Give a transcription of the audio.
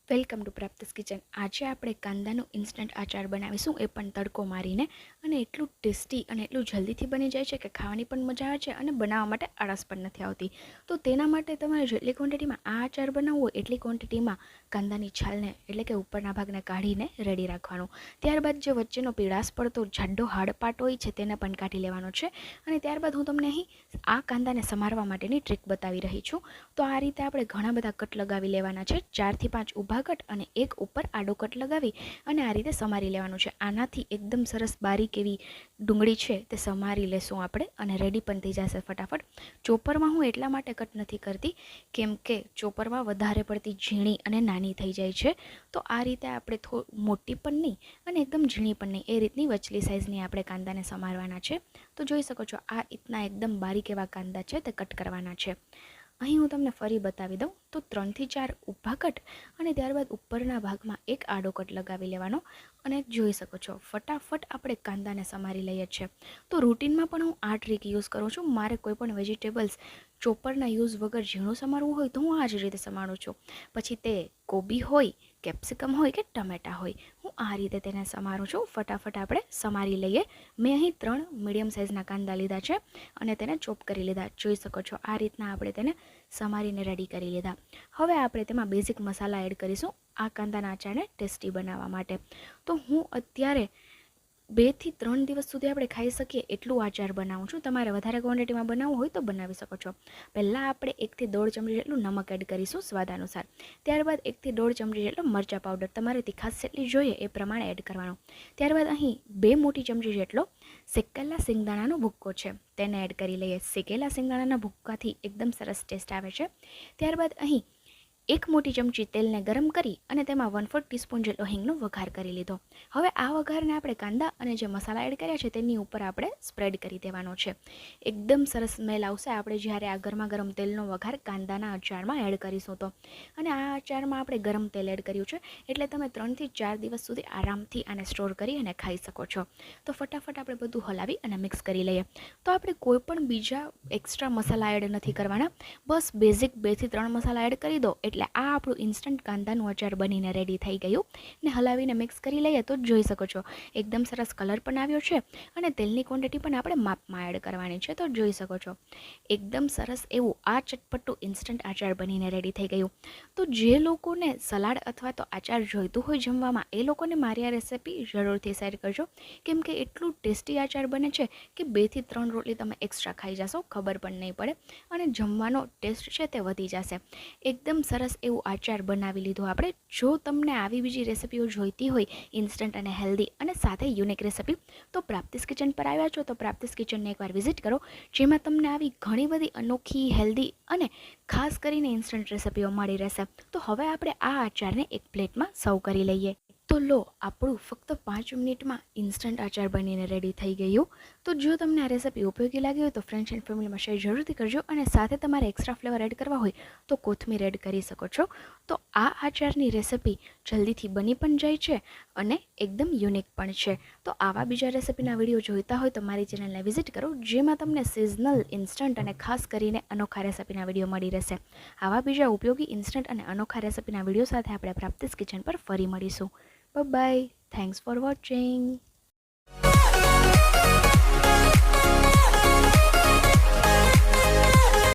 Welcome to પ્રાપ્તિસ kitchen. આજે આપણે કાંદાનો instant આચાર બનાવીશું, એ પણ તડકો મારીને। અને એટલું ટેસ્ટી અને એટલું જલ્દીથી બની જાય છે કે ખાવાની પણ મજા આવે છે અને બનાવવા માટે આળસ પણ નથી આવતી। તો તેના માટે તમારે જેટલી ક્વોન્ટિટીમાં આ આચાર બનાવવો હોય એટલી ક્વોન્ટિટીમાં કાંદાની છાલને એટલે કે ઉપરના ભાગને કાઢીને રેડી રાખવાનું। ત્યારબાદ જે વચ્ચેનો પીળાશ પડતો જાડો હાડપાટ હોય છે તેને પણ કાઢી લેવાનો છે। અને ત્યારબાદ હું તમને અહીં આ કાંદાને સમારવા માટેની ટ્રીક બતાવી રહી છું। તો આ રીતે આપણે ઘણા બધા કટ લગાવી લેવાના છે, 4 થી 5 ઊભા કટ અને એક ઉપર આડો કટ લગાવી અને આ રીતે સમારી લેવાનું છે। આનાથી એકદમ સરસ બારીક એવી ડુંગળી છે તે સમારી લેશું આપણે અને રેડી પણ થઈ જશે ફટાફટ। ચોપરમાં હું એટલા માટે કટ નથી કરતી કેમ કે ચોપરમાં વધારે પડતી ઝીણી અને નાની થઈ જાય છે। તો આ રીતે આપણે મોટી પણ નહીં અને એકદમ ઝીણી પણ નહીં, એ રીતની વચલી સાઇઝની આપણે કાંદાને સમારવાના છે। તો જોઈ શકો છો આ રીતના એકદમ બારીક એવા કાંદા છે તે કટ કરવાના છે। અહીં હું તમને ફરી બતાવી દઉં તો 3 થી 4 ઊભા કટ અને ત્યારબાદ ઉપરના ભાગમાં એક આડો કટ લગાવી લેવાનો અને જોઈ શકો છો ફટાફટ આપણે કાંદાને સમારી લઈએ છીએ। તો રૂટીનમાં પણ હું આ ટ્રીક યુઝ કરું છું। મારે કોઈ પણ વેજીટેબલ્સ ચોપરના યુઝ વગર ઝીણું સમારવું હોય તો હું આ જ રીતે સમારું છું। પછી તે કોબી હોય, કેપ્સિકમ હોય કે ટમેટા હોય, હું આ રીતે તેને સમારું છું। ફટાફટ આપણે સમારી લઈએ। મેં અહીં 3 મીડિયમ સાઇઝના કાંદા લીધા છે અને તેને ચોપ કરી લીધા। જોઈ શકો છો આ રીતના આપણે તેને સમારીને રેડી કરી લીધા। હવે આપણે તેમાં બેઝિક મસાલા એડ કરીશું આ કાંદાના આચારને ટેસ્ટી બનાવવા માટે। તો હું અત્યારે 2 થી 3 દિવસ સુધી આપણે ખાઈ શકીએ એટલું આચાર બનાવું છું। તમારે વધારે ક્વોન્ટિટીમાં બનાવવું હોય તો બનાવી શકો છો। પહેલાં આપણે 1 થી 1.5 ચમચી જેટલું નમક એડ કરીશું સ્વાદ અનુસાર। ત્યારબાદ 1 થી 1.5 ચમચી જેટલો મરચાં પાવડર તમારે તીખાશ જેટલી જોઈએ એ પ્રમાણે એડ કરવાનો। ત્યારબાદ અહીં 2 મોટી ચમચી જેટલો શેકેલા સિંગદાણાનો ભૂક્કો છે તેને એડ કરી લઈએ। શેકેલા સિંગદાણાના ભૂક્કાથી એકદમ સરસ ટેસ્ટ આવે છે। ત્યારબાદ અહીં 1 મોટી ચમચી તેલને ગરમ કરી અને તેમાં 1/4 ટીસ્પૂન જેટલો હિંગનો વઘાર કરી લીધો। હવે આ વઘારને આપણે કાંદા અને જે મસાલા એડ કર્યા છે તેની ઉપર આપણે સ્પ્રેડ કરી દેવાનો છે। એકદમ સરસ સ્મેલ આવશે આપણે જ્યારે આ ગરમા ગરમ તેલનો વઘાર કાંદાના અચારમાં એડ કરીશું તો। અને આ અચારમાં આપણે ગરમ તેલ એડ કર્યું છે એટલે તમે 3 થી 4 દિવસ સુધી આરામથી આને સ્ટોર કરી અને ખાઈ શકો છો। તો ફટાફટ આપણે બધું હલાવી અને મિક્સ કરી લઈએ। તો આપણે કોઈ પણ બીજા એક્સ્ટ્રા મસાલા એડ નથી કરવાના, બસ બેઝિક 2 થી 3 મસાલા એડ કરી દો એટલે આ આપણું ઇન્સ્ટન્ટ કાંદાનું અચાર બનીને રેડી થઈ ગયું। ને હલાવીને મિક્સ કરી લઈએ તો જોઈ શકો છો એકદમ સરસ કલર પણ આવ્યો છે અને તેલની ક્વોન્ટિટી પણ આપણે માપમાં એડ કરવાની છે। તો જોઈ શકો છો એકદમ સરસ એવું આ ચટપટું ઇન્સ્ટન્ટ આચાર બનીને રેડી થઈ ગયું। તો જે લોકોને સલાડ અથવા તો આચાર જોઈતું હોય જમવામાં એ લોકોને મારી આ રેસિપી જરૂરથી શેર કરજો કેમ કે એટલું ટેસ્ટી આચાર બને છે કે 2 થી 3 રોટલી તમે એક્સ્ટ્રા ખાઈ જશો, ખબર પણ નહીં પડે અને જમવાનો ટેસ્ટ છે તે વધી જશે। એકદમ સરસ એવું આચાર બનાવી લીધું આપણે। જો તમને આવી બીજી રેસિપીઓ જોઈતી હોય ઇન્સ્ટન્ટ અને હેલ્ધી અને સાથે યુનિક રેસિપી તો પ્રાપ્તિસ કિચન પર આવ્યા છો તો પ્રાપ્તિસ કિચનને એકવાર વિઝિટ કરો, જેમાં તમને આવી ઘણી બધી અનોખી, હેલ્ધી અને ખાસ કરીને ઇન્સ્ટન્ટ રેસિપીઓ મળી રહેશે। તો હવે આપણે આ આચારને એક પ્લેટમાં સર્વ કરી લઈએ। તો લો આપણું ફક્ત 5 મિનિટમાં ઇન્સ્ટન્ટ આચાર બનીને રેડી થઈ ગયું। તો જો તમને આ રેસિપી ઉપયોગી લાગી હોય તો ફ્રેન્ડ્સ એન્ડ ફેમિલીમાં શેર જરૂરથી કરજો અને સાથે તમારે એક્સ્ટ્રા ફ્લેવર એડ કરવા હોય તો કોથમીર એડ કરી શકો છો। તો આ આચારની રેસિપી જલ્દીથી બની પણ જાય છે અને એકદમ યુનિક પણ છે। તો આવા બીજા રેસિપીના વિડીયો જોઈતા હોય તો મારી ચેનલને વિઝિટ કરો, જેમાં તમને સિઝનલ, ઇન્સ્ટન્ટ અને ખાસ કરીને અનોખા રેસિપીના વિડીયો મળી રહેશે। આવા બીજા ઉપયોગી ઇન્સ્ટન્ટ અને અનોખા રેસિપીના વિડીયો સાથે આપણે પ્રાપ્તિસ કિચન પર ફરી મળીશું। Bye bye, thanks for watching.